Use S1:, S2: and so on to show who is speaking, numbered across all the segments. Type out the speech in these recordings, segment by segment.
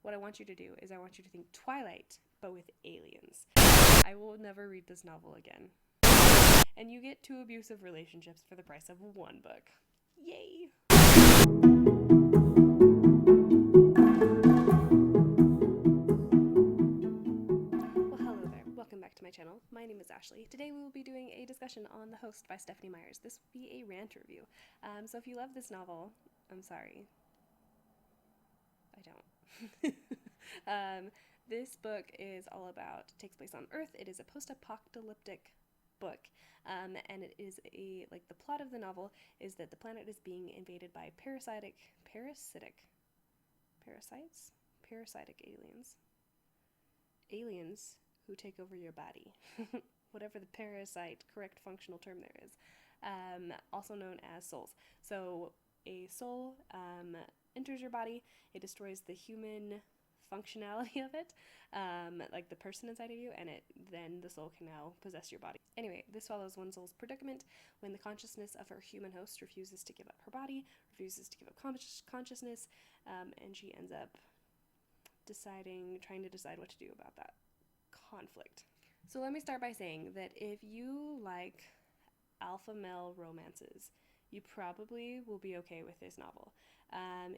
S1: what I want you to do is I want you to think Twilight, but with aliens. I will never read this novel again. And you get 2 abusive relationships for the price of 1 book. Yay! Well, hello there. Welcome back to my channel. My name is Ashley. Today we will be doing a discussion on The Host by Stephanie Myers. This will be a rant review. So if you love this novel, I'm sorry. I don't. This book is all about, takes place on Earth. It is a post-apocalyptic book, and it is the plot of the novel is that the planet is being invaded by parasitic aliens who take over your body, whatever the parasite correct functional term there is, also known as souls. So a soul enters your body, it destroys the human functionality of it, like the person inside of you, and then the soul can now possess your body. Anyway, this follows one soul's predicament when the consciousness of her human host refuses to give up her body, refuses to give up consciousness, and she ends up trying to decide what to do about that conflict. So let me start by saying that if you like alpha male romances, you probably will be okay with this novel.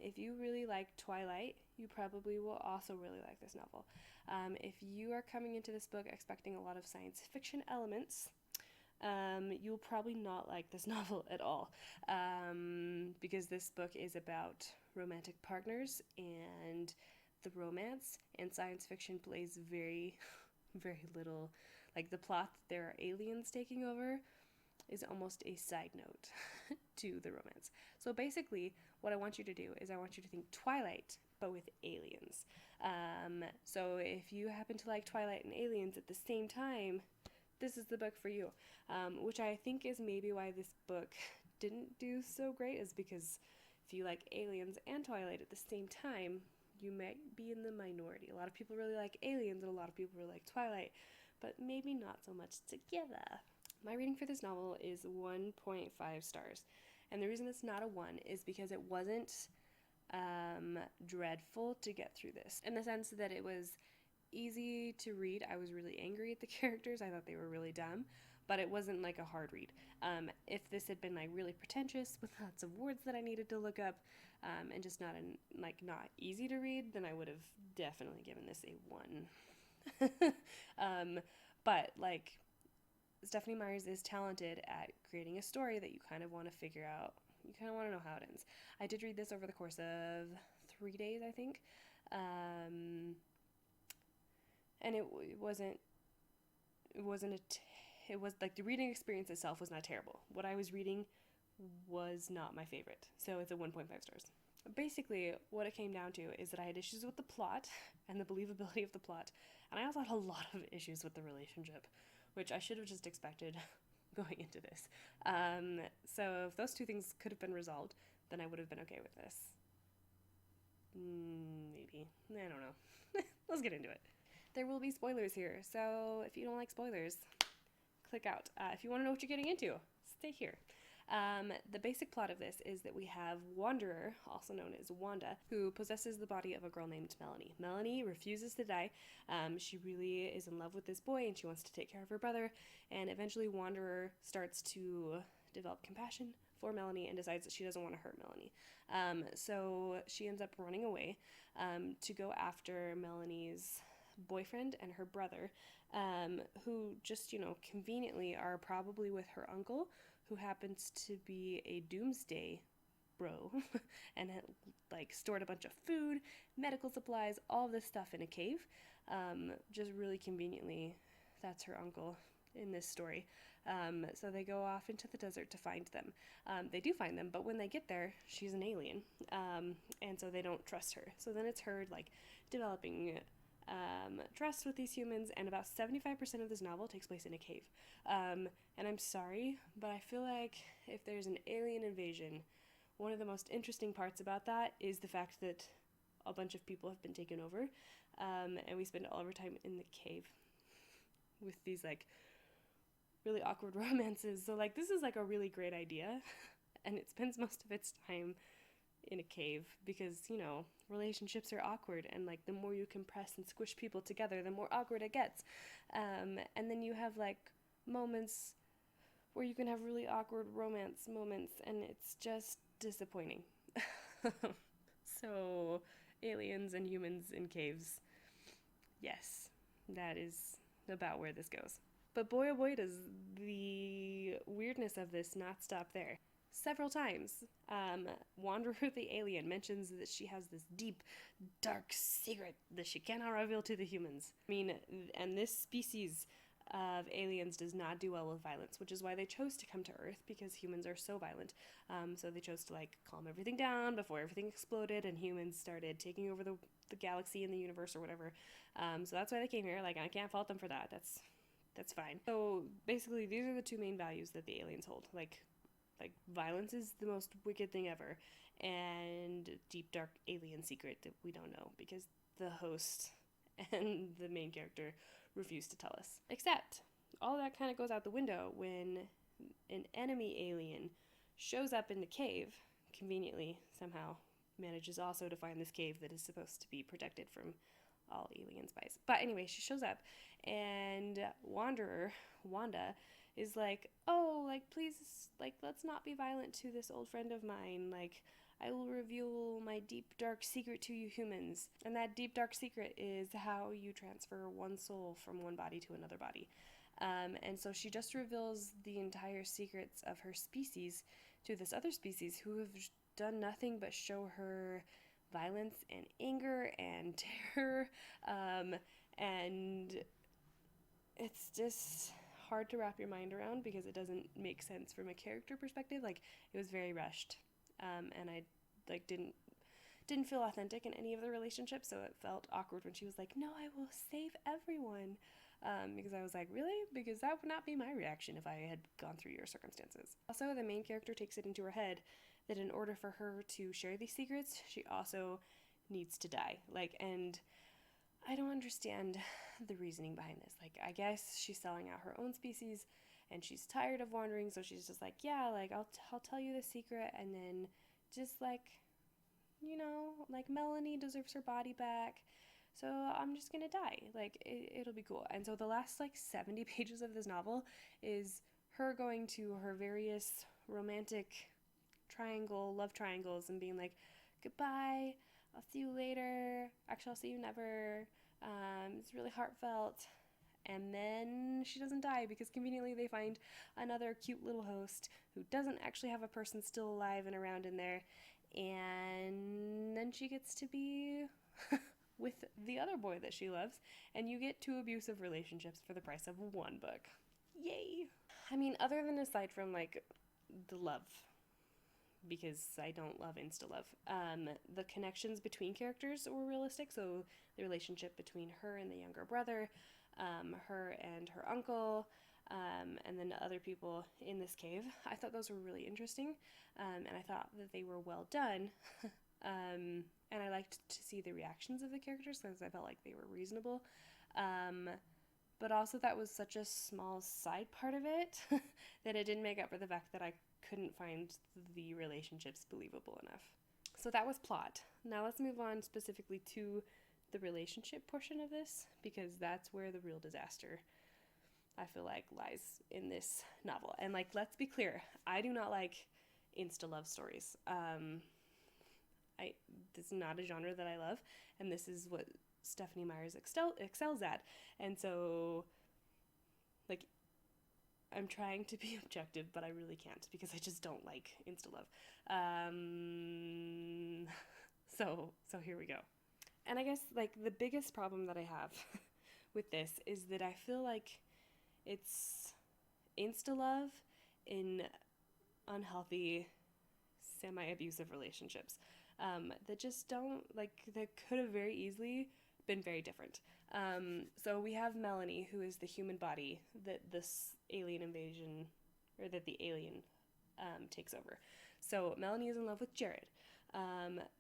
S1: If you really like Twilight, you probably will also really like this novel. If you are coming into this book expecting a lot of science fiction elements, you'll probably not like this novel at all, because this book is about romantic partners, and the romance and science fiction plays very, very little. Like, the plot that there are aliens taking over is almost a side note to the romance. So basically, what I want you to do is I want you to think Twilight, but with aliens. So if you happen to like Twilight and aliens at the same time, this is the book for you. Which I think is maybe why this book didn't do so great, is because if you like aliens and Twilight at the same time, you might be in the minority. A lot of people really like aliens and a lot of people really like Twilight, but maybe not so much together. My rating for this novel is 1.5 stars. And the reason it's not a 1 is because it wasn't dreadful to get through this, in the sense that it was easy to read. I was really angry at the characters. I thought they were really dumb, but it wasn't like a hard read. If this had been like really pretentious with lots of words that I needed to look up, and just not easy to read, then I would have definitely given this a 1. But like, Stephanie Myers is talented at creating a story that you kind of want to figure out. You kind of want to know how it ends. I did read this over the course of 3 days, I think. And it was like, the reading experience itself was not terrible. What I was reading was not my favorite. So it's a 1.5 stars. Basically, what it came down to is that I had issues with the plot and the believability of the plot. And I also had a lot of issues with the relationship, which I should have just expected going into this. So if those 2 things could have been resolved, then I would have been okay with this. Maybe. I don't know. Let's get into it. There will be spoilers here, so if you don't like spoilers, click out. If you want to know what you're getting into, stay here. The basic plot of this is that we have Wanderer, also known as Wanda, who possesses the body of a girl named Melanie. Melanie refuses to die. She really is in love with this boy, and she wants to take care of her brother, and eventually Wanderer starts to develop compassion for Melanie and decides that she doesn't want to hurt Melanie. So she ends up running away to go after Melanie's boyfriend and her brother, who just, conveniently are probably with her uncle, who happens to be a doomsday bro and had stored a bunch of food, medical supplies, all this stuff in a cave. Just really conveniently, that's her uncle in this story. So they go off into the desert to find them. They do find them, but when they get there, she's an alien, and so they don't trust her. So then it's her developing trust with these humans, and about 75% of this novel takes place in a cave. And I'm sorry, but I feel like if there's an alien invasion, one of the most interesting parts about that is the fact that a bunch of people have been taken over, and we spend all of our time in the cave with these really awkward romances. So this is a really great idea, and it spends most of its time in a cave because, relationships are awkward, and like the more you compress and squish people together, the more awkward it gets. And then you have like moments where you can have really awkward romance moments, and it's just disappointing. So, aliens and humans in caves. Yes, that is about where this goes. But boy oh boy, does the weirdness of this not stop there. Several times, Wanderer the alien mentions that she has this deep, dark secret that she cannot reveal to the humans. And this species of aliens does not do well with violence, which is why they chose to come to Earth, because humans are so violent. So they chose to calm everything down before everything exploded and humans started taking over the galaxy and the universe or whatever. So that's why they came here. I can't fault them for that. That's fine. So basically, these are the two main values that the aliens hold. Violence is the most wicked thing ever, and deep, dark alien secret that we don't know because the host and the main character refuse to tell us. Except, all that kind of goes out the window when an enemy alien shows up in the cave, conveniently, somehow, manages also to find this cave that is supposed to be protected from all alien spies. But anyway, she shows up, and Wanderer, Wanda, is please, let's not be violent to this old friend of mine. I will reveal my deep, dark secret to you humans. And that deep, dark secret is how you transfer one soul from one body to another body. And so she just reveals the entire secrets of her species to this other species who have done nothing but show her violence and anger and terror. And it's just hard to wrap your mind around because it doesn't make sense from a character perspective. It was very rushed. And I didn't feel authentic in any of the relationships, so it felt awkward when she was like, no, I will save everyone. Because I was like, really? Because that would not be my reaction if I had gone through your circumstances. Also, the main character takes it into her head that in order for her to share these secrets, she also needs to die. And I don't understand the reasoning behind this. I guess she's selling out her own species, and she's tired of wandering, so she's just I'll tell you the secret, and then just Melanie deserves her body back, so I'm just gonna die. It'll be cool. And so the last 70 pages of this novel is her going to her various romantic love triangles and being goodbye, I'll see you later, actually I'll see you never. It's really heartfelt. And then she doesn't die because conveniently they find another cute little host who doesn't actually have a person still alive and around in there. And then she gets to be with the other boy that she loves. And you get 2 abusive relationships for the price of 1 book. Yay! Other than aside from the love, because I don't love Insta Love, the connections between characters were realistic. So the relationship between her and the younger brother, her and her uncle, and then other people in this cave. I thought those were really interesting, and I thought that they were well done. And I liked to see the reactions of the characters because I felt like they were reasonable. But also that was such a small side part of it that it didn't make up for the fact that I couldn't find the relationships believable enough. So that was plot. Now let's move on specifically to the relationship portion of this, because that's where the real disaster, I feel lies in this novel. And let's be clear, I do not like Insta Love stories. This is not a genre that I love, and this is what Stephanie Meyers excels at. And so I'm trying to be objective, but I really can't because I just don't like Insta Love. So here we go. And I guess the biggest problem that I have with this is that I feel it's Insta Love in unhealthy, semi-abusive relationships that just don't that could have very easily been very different. So we have Melanie, who is the human body that this alien invasion, or that the alien takes over. So Melanie is in love with Jared.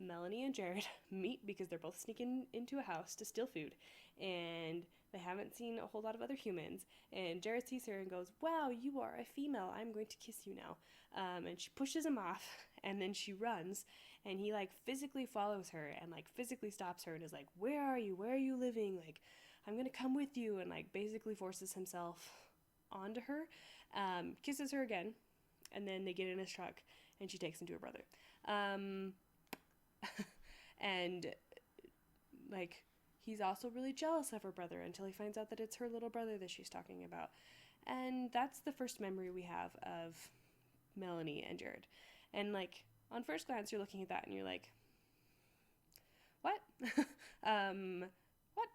S1: Melanie and Jared meet because they're both sneaking into a house to steal food, and they haven't seen a whole lot of other humans. And Jared sees her and goes, "Wow, you are a female. I'm going to kiss you now." And she pushes him off, and then she runs, and he like physically follows her and like physically stops her and is like, "Where are you? Where are you living? Like, I'm gonna come with you," and like basically forces himself onto her, kisses her again, and then they get in his truck and she takes him to her brother. And like he's also really jealous of her brother until he finds out that it's her little brother that she's talking about. And that's the first memory we have of Melanie and Jared. And like on first glance you're looking at that and you're like, what? What?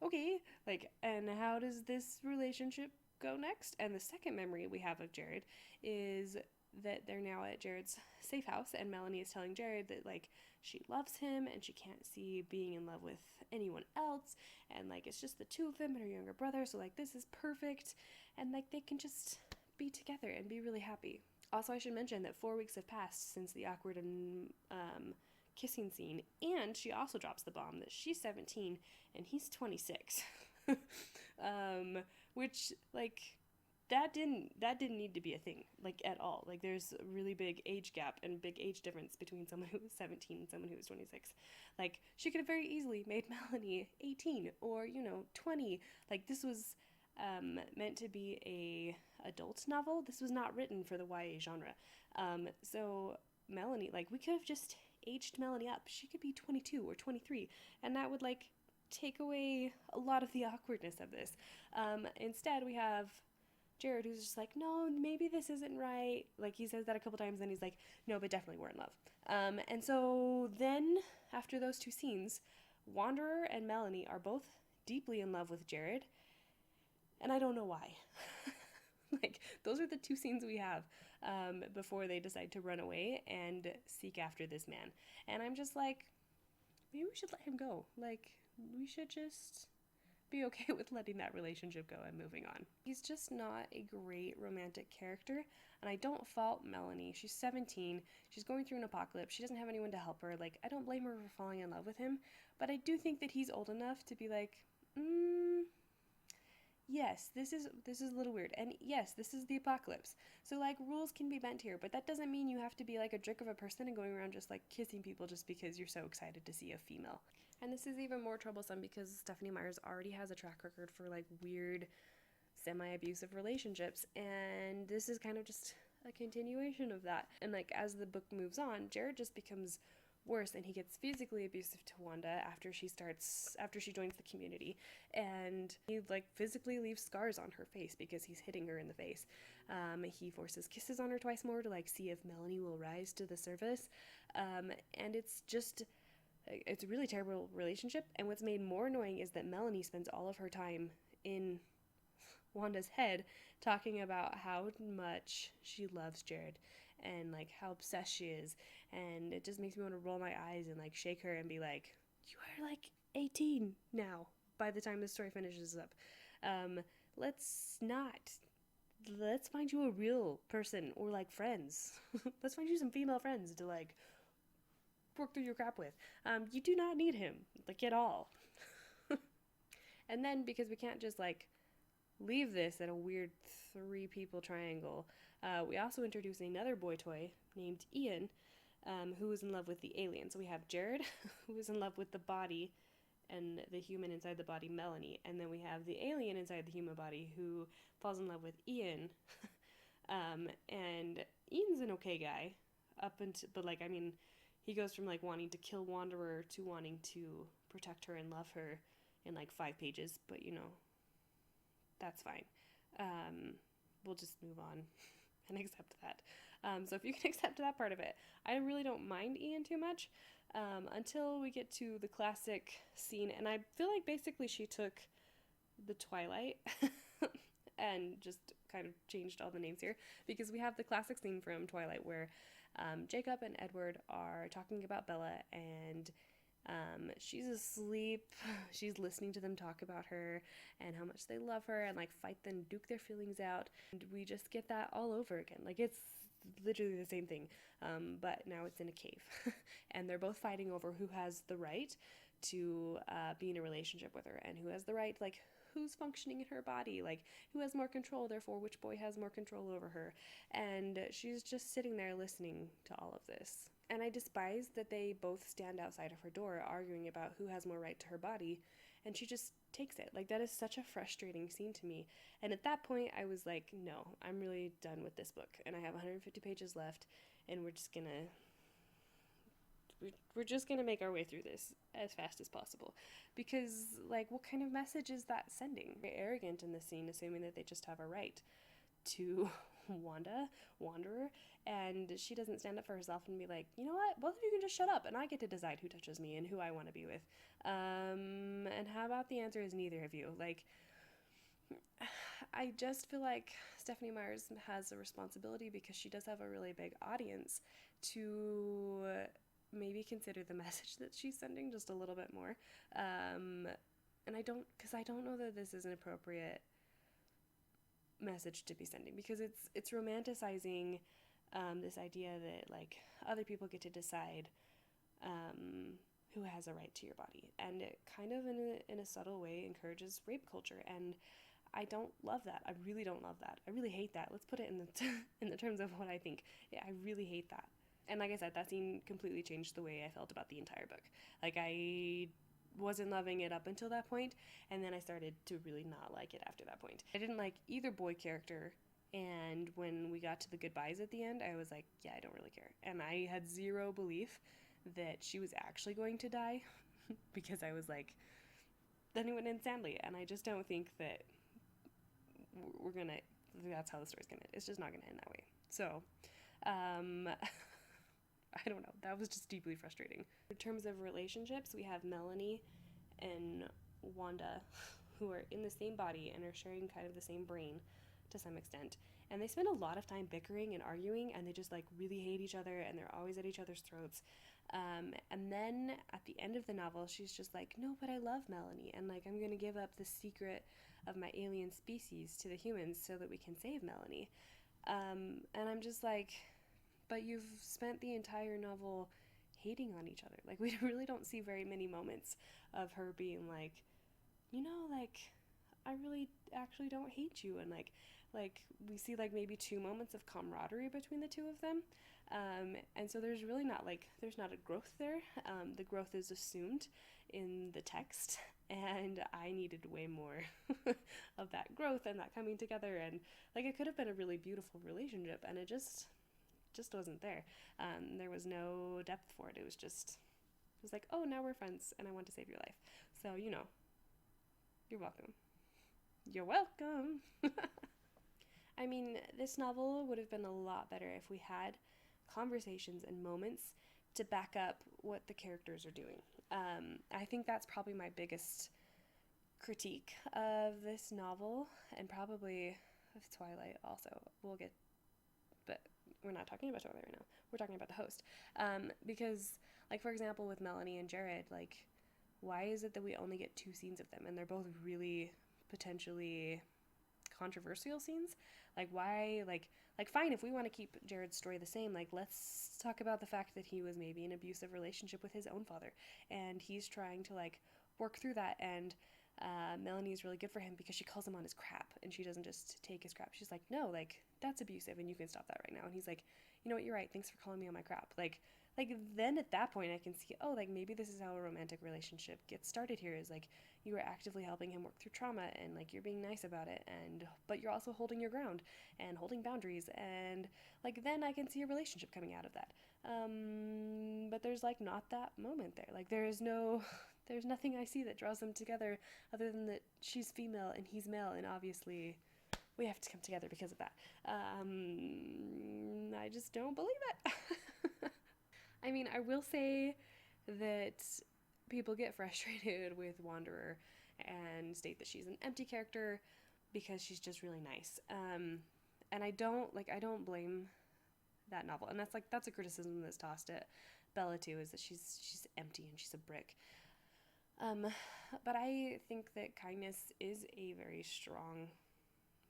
S1: Okay, like, and how does this relationship go next? And the second memory we have of Jared is that they're now at Jared's safe house, and Melanie is telling Jared that like she loves him and she can't see being in love with anyone else, and like it's just the two of them and her younger brother, so like this is perfect, and like they can just be together and be really happy. Also, I should mention that 4 weeks have passed since the awkward and kissing scene, and she also drops the bomb that she's 17 and he's 26. Which like that didn't need to be a thing, like, at all. Like, there's a really big age gap and big age difference between someone who was 17 and someone who was 26. Like, she could have very easily made Melanie 18 or 20. Like, this was meant to be a adult novel. This was not written for the YA genre. So Melanie, like, we could have just aged Melanie up. She could be 22 or 23, and that would like take away a lot of the awkwardness of this. Instead, we have Jared, who's just like, no, maybe this isn't right. Like, he says that a couple times, and he's like, no, but definitely we're in love. And so then, after those two scenes, Wanderer and Melanie are both deeply in love with Jared, and I don't know why. Like, those are the two scenes we have before they decide to run away and seek after this man. And I'm just like, maybe we should let him go. Like, we should just be okay with letting that relationship go and moving on. He's just not a great romantic character, and I don't fault Melanie. She's 17, she's going through an apocalypse, she doesn't have anyone to help her. Like, I don't blame her for falling in love with him, but I do think that he's old enough to be like, yes, this is a little weird, and yes, this is the apocalypse, so like rules can be bent here, but that doesn't mean you have to be like a jerk of a person and going around just like kissing people just because you're so excited to see a female. And this is even more troublesome because Stephenie Meyers already has a track record for like weird semi-abusive relationships, and this is kind of just a continuation of that. And like as the book moves on, Jared just becomes worse, and he gets physically abusive to Wanda after she joins the community, and he like physically leaves scars on her face because he's hitting her in the face. He forces kisses on her twice more to like see if Melanie will rise to the surface, and it's a really terrible relationship. And what's made more annoying is that Melanie spends all of her time in Wanda's head talking about how much she loves Jared and like how obsessed she is, and it just makes me want to roll my eyes and like shake her and be like, you are like 18 now by the time this story finishes up. Let's find you a real person, or like friends. Let's find you some female friends to like work through your crap with. You do not need him, like, at all. And then, because we can't just like leave this at a weird 3-people triangle, we also introduce another boy toy named Ian, who is in love with the alien. So we have Jared, who is in love with the body and the human inside the body, Melanie, and then we have the alien inside the human body who falls in love with Ian. And Ian's an okay guy but like, I mean, he goes from like wanting to kill Wanderer to wanting to protect her and love her in like 5 pages, but that's fine. We'll just move on and accept that. So if you can accept that part of it, I really don't mind Ian too much, until we get to the classic scene. And I feel like basically she took the Twilight and just kind of changed all the names here, because we have the classic scene from Twilight where Jacob and Edward are talking about Bella, and she's asleep. She's listening to them talk about her and how much they love her and like fight and duke their feelings out. And we just get that all over again. Like, it's literally the same thing, but now it's in a cave. And they're both fighting over who has the right to be in a relationship with her, and who has the right, like, who's functioning in her body, like, who has more control, therefore which boy has more control over her. And she's just sitting there listening to all of this. And I despise that they both stand outside of her door arguing about who has more right to her body, and she just takes it. Like, that is such a frustrating scene to me. And at that point, I was like, no, I'm really done with this book. And I have 150 pages left, and we're just gonna make our way through this as fast as possible. Because, like, what kind of message is that sending? Very arrogant in this scene, assuming that they just have a right to Wanderer, and she doesn't stand up for herself and be like, you know what, both of you can just shut up and I get to decide who touches me and who I want to be with. And how about the answer is neither of you? Like, I just feel like Stephanie Myers has a responsibility, because she does have a really big audience, to maybe consider the message that she's sending just a little bit more. And I don't know that this is an appropriate message to be sending, because it's romanticizing this idea that, like, other people get to decide who has a right to your body, and it kind of in a subtle way encourages rape culture, and I don't love that. I really don't love that. I really hate that. Let's put it in the terms of what I think. Yeah, I really hate that. And like I said, that scene completely changed the way I felt about the entire book. Like, I wasn't loving it up until that point, and then I started to really not like it after that point. I didn't like either boy character, and when we got to the goodbyes at the end, I was like, yeah, I don't really care. And I had zero belief that she was actually going to die, because I was like, then it went in sadly, and I just don't think that that's how the story's gonna end. It's just not gonna end that way. So, I don't know. That was just deeply frustrating. In terms of relationships, we have Melanie and Wanda, who are in the same body and are sharing kind of the same brain to some extent. And they spend a lot of time bickering and arguing, and they just, like, really hate each other, and they're always at each other's throats. And then at the end of the novel, she's just like, no, but I love Melanie, and, like, I'm going to give up the secret of my alien species to the humans so that we can save Melanie. And I'm just like, but you've spent the entire novel hating on each other. Like, we really don't see very many moments of her being like, you know, like, I really actually don't hate you. And like we see, like, maybe 2 moments of camaraderie between the two of them. And so there's really not, like, there's not a growth there. The growth is assumed in the text, and I needed way more of that growth and that coming together. And, like, it could have been a really beautiful relationship, and it just wasn't there. There was no depth for it. It was like, oh, now we're friends and I want to save your life. So, you know, you're welcome. You're welcome. I mean, this novel would have been a lot better if we had conversations and moments to back up what the characters are doing. I think that's probably my biggest critique of this novel, and probably of Twilight also. But we're not talking about Twilight right now. We're talking about the host. Because, like, for example, with Melanie and Jared, like, why is it that we only get 2 scenes of them, and they're both really potentially controversial scenes? Like, why, like fine, if we want to keep Jared's story the same, like, let's talk about the fact that he was maybe in an abusive relationship with his own father, and he's trying to, like, work through that, and Melanie is really good for him because she calls him on his crap, and she doesn't just take his crap. She's like, no, like, that's abusive, and you can stop that right now. And he's like, you know what, you're right, thanks for calling me on my crap. Like then at that point I can see, oh, like, maybe this is how a romantic relationship gets started here, is like, you are actively helping him work through trauma, and, like, you're being nice about it, but you're also holding your ground and holding boundaries, and, like, then I can see a relationship coming out of that. But there's, like, not that moment there. Like, there's nothing I see that draws them together other than that she's female and he's male, and obviously we have to come together because of that. I just don't believe it. I mean, I will say that people get frustrated with Wanderer and state that she's an empty character because she's just really nice. And I don't blame that novel. And that's a criticism that's tossed at Bella too, is that she's empty and she's a brick. But I think that kindness is a very strong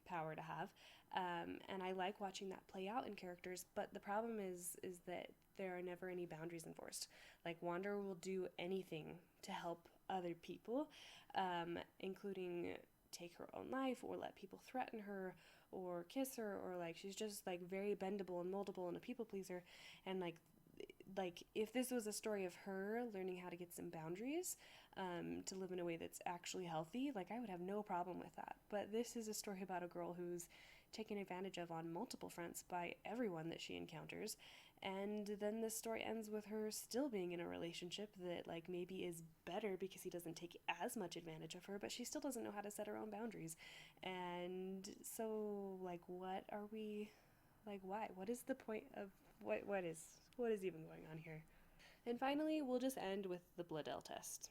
S1: power to have. And I like watching that play out in characters, but the problem is that there are never any boundaries enforced. Like, Wander will do anything to help other people, including take her own life or let people threaten her or kiss her, or like she's just like very bendable and moldable and a people pleaser. And like if this was a story of her learning how to get some boundaries, to live in a way that's actually healthy, like I would have no problem with that. But this is a story about a girl who's taken advantage of on multiple fronts by everyone that she encounters, and then the story ends with her still being in a relationship that like maybe is better because he doesn't take as much advantage of her, but she still doesn't know how to set her own boundaries. And so like what are we, like why, what is the point of what is even going on here? And finally, we'll just end with the Bladel test,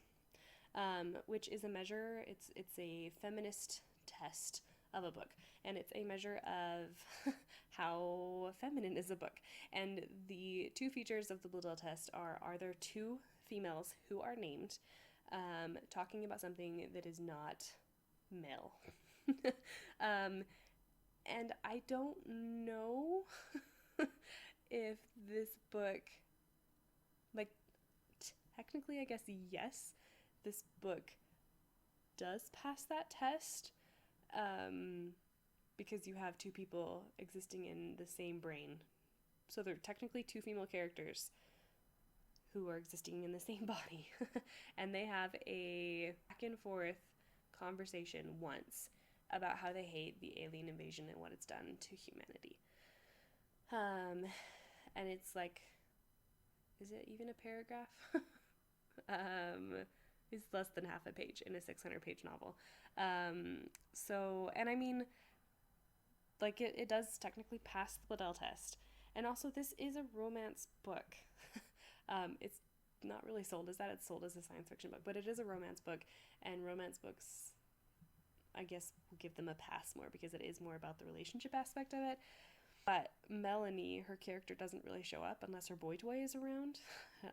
S1: which is a measure, it's a feminist test of a book, and it's a measure of how feminine is a book. And the two features of the Bladel test are there two females who are named talking about something that is not male? And I don't know if this book, like, technically, I guess, yes, this book does pass that test, because you have two people existing in the same brain. So they're technically two female characters who are existing in the same body. And they have a back and forth conversation once about how they hate the alien invasion and what it's done to humanity. And it's like, is it even a paragraph? It's less than half a page in a 600-page novel. So, and I mean, like, it does technically pass the Bladel test. And also, this is a romance book. It's not really sold as that. It's sold as a science fiction book, but it is a romance book, and romance books, I guess, will give them a pass more because it is more about the relationship aspect of it. But Melanie, her character, doesn't really show up unless her boy toy is around.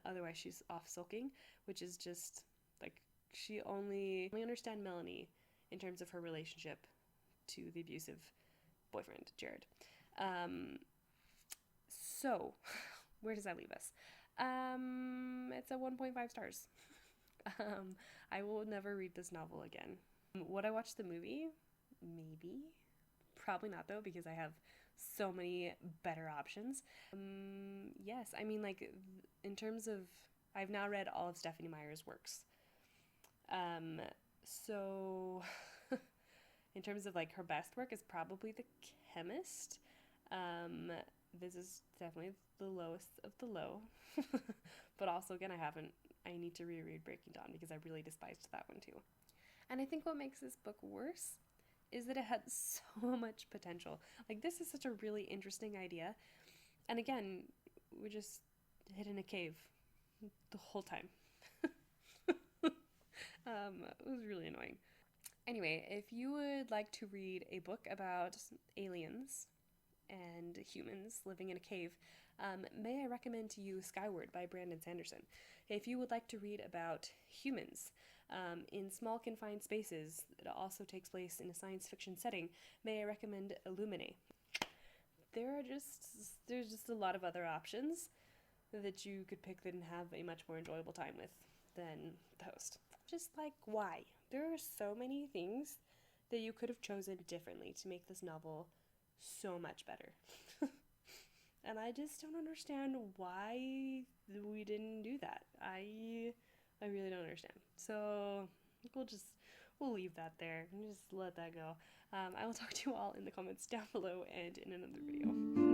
S1: Otherwise, she's off sulking, which is just, like, she only understand Melanie in terms of her relationship to the abusive boyfriend, Jared. So, where does that leave us? It's a 1.5 stars. I will never read this novel again. Would I watch the movie? Maybe. Probably not, though, because I have so many better options. Yes, I mean, like, in terms of, I've now read all of Stephenie Meyer's works. So, in terms of, like, her best work is probably The Chemist. This is definitely the lowest of the low. But also, again, I need to reread Breaking Dawn because I really despised that one too. And I think what makes this book worse is that it had so much potential. Like, this is such a really interesting idea. And again, we just hid in a cave the whole time. It was really annoying. Anyway, if you would like to read a book about aliens and humans living in a cave, may I recommend to you Skyward by Brandon Sanderson. If you would like to read about humans in small confined spaces that also takes place in a science fiction setting, may I recommend Illuminae. There's just a lot of other options that you could pick and have a much more enjoyable time with than The Host. Just like, why? There are so many things that you could have chosen differently to make this novel so much better. And I just don't understand why we didn't do that. I really don't understand. So we'll leave that there and just let that go. I will talk to you all in the comments down below and in another video.